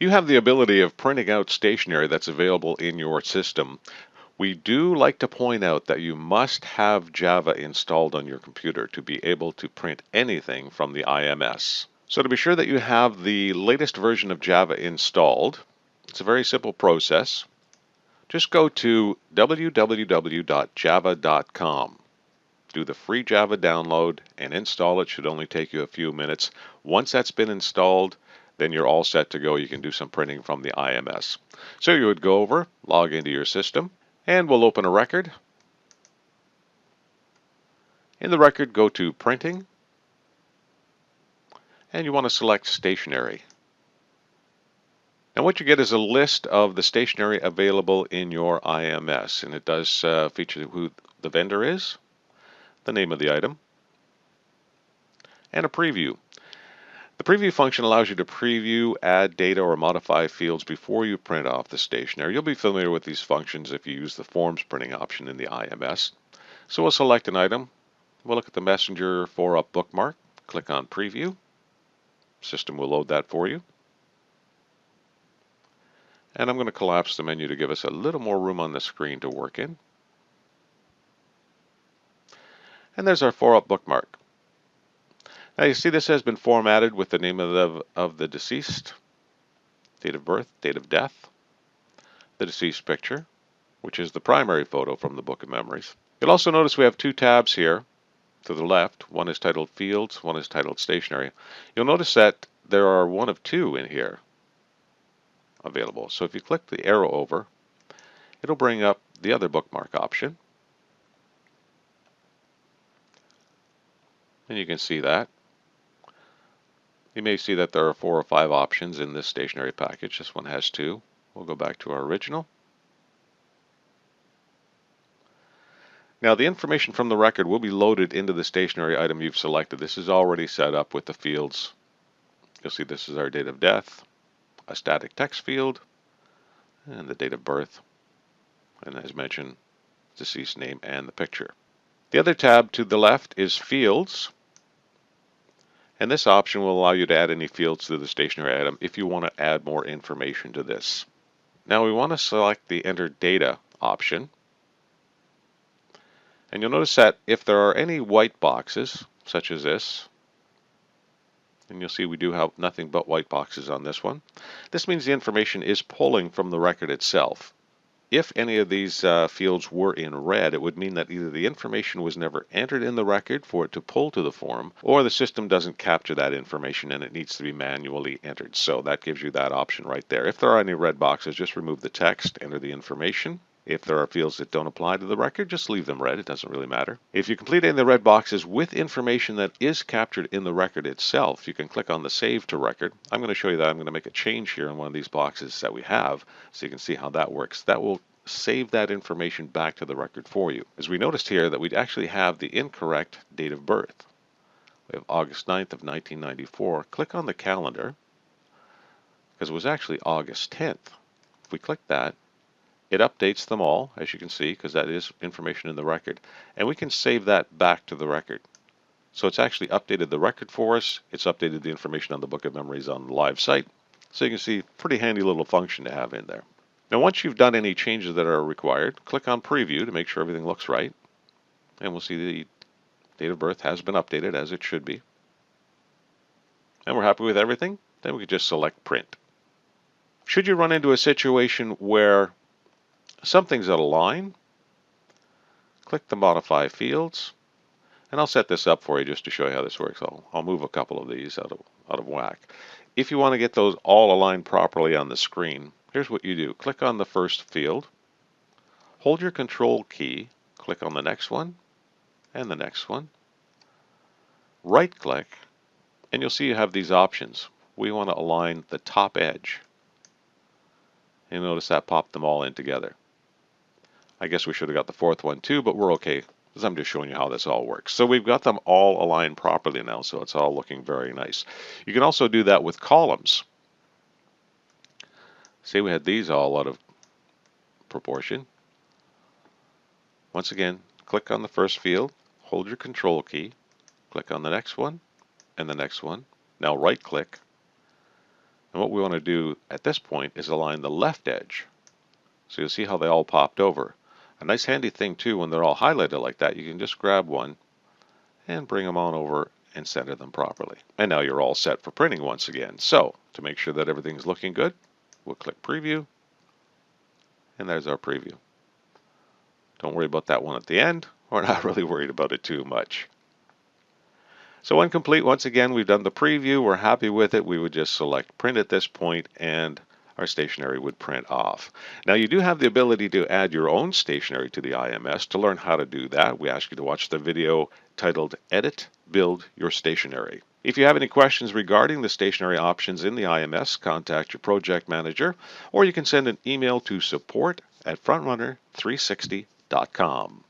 You have the ability of printing out stationery that's available in your system. We do like to point out that you must have Java installed on your computer to be able to print anything from the IMS. So to be sure that you have the latest version of Java installed, it's a very simple process. Just go to www.java.com. Do the free Java download and install it. Should only take you a few minutes. Once that's been installed, then you're all set to go. You can do some printing from the IMS. So you would go over, log into your system, and we'll open a record. In the record, go to Printing, and you want to select Stationery. And what you get is a list of the stationery available in your IMS, and it does feature who the vendor is, the name of the item, and a preview. The preview function allows you to preview, add data, or modify fields before you print off the stationery. You'll be familiar with these functions if you use the forms printing option in the IMS. So we'll select an item. We'll look at the Messenger 4-up bookmark. Click on Preview. System will load that for you. And I'm going to collapse the menu to give us a little more room on the screen to work in. And there's our 4-up bookmark. Now you see this has been formatted with the name of the deceased, date of birth, date of death, the deceased picture, which is the primary photo from the Book of Memories. You'll also notice we have two tabs here to the left. One is titled Fields, one is titled Stationery. You'll notice that there are one of two in here available. So if you click the arrow over, it'll bring up the other bookmark option. And you can see that. You may see that there are 4 or 5 options in this stationery package. This one has 2. We'll go back to our original. Now the information from the record will be loaded into the stationery item you've selected. This is already set up with the fields. You'll see this is our date of death, a static text field, and the date of birth, and as mentioned, deceased name and the picture. The other tab to the left is Fields. And this option will allow you to add any fields to the stationery item if you want to add more information to this. Now we want to select the Enter Data option. And you'll notice that if there are any white boxes, such as this, and you'll see we do have nothing but white boxes on this one, this means the information is pulling from the record itself. If any of these fields were in red, it would mean that either the information was never entered in the record for it to pull to the form, or the system doesn't capture that information and it needs to be manually entered. So that gives you that option right there. If there are any red boxes, just remove the text, enter the information. If there are fields that don't apply to the record, just leave them red. It doesn't really matter. If you complete any of the red boxes with information that is captured in the record itself, you can click on the Save to Record. I'm going to show you that. I'm going to make a change here in one of these boxes that we have so you can see how that works. That will save that information back to the record for you. As we noticed here that we actually have the incorrect date of birth. We have August 9th of 1994. Click on the calendar because it was actually August 10th. If we click that, it updates them all, as you can see, because that is information in the record. And we can save that back to the record. So it's actually updated the record for us. It's updated the information on the Book of Memories on the live site. So you can see, pretty handy little function to have in there. Now once you've done any changes that are required, click on Preview to make sure everything looks right. And we'll see the date of birth has been updated as it should be. And we're happy with everything, then we can just select Print. Should you run into a situation where something's out of line, click the Modify Fields, and I'll set this up for you just to show you how this works. I'll move a couple of these out of whack. If you want to get those all aligned properly on the screen, here's what you do. Click on the first field, hold your Control key, click on the next one, and the next one, right-click, and you'll see you have these options. We want to align the top edge. And notice that popped them all in together. I guess we should have got the fourth one too, but we're okay because I'm just showing you how this all works. So we've got them all aligned properly now, so it's all looking very nice. You can also do that with columns. See, we had these all out of proportion. Once again, click on the first field, hold your Control key, click on the next one, and the next one. Now right-click, And what we want to do at this point is align the left edge. So you'll see how they all popped over. A nice handy thing too, when they're all highlighted like that, you can just grab one and bring them on over and center them properly. And now you're all set for printing once again. So to make sure that everything's looking good, we'll click Preview, and there's our preview. Don't worry about that one at the end. We're not really worried about it too much. So when complete, once again, we've done the preview. We're happy with it. We would just select Print at this point, and our stationery would print off. Now you do have the ability to add your own stationery to the IMS. To learn how to do that, we ask you to watch the video titled Edit, Build Your Stationery. If you have any questions regarding the stationery options in the IMS, contact your project manager, or you can send an email to support@frontrunner360.com.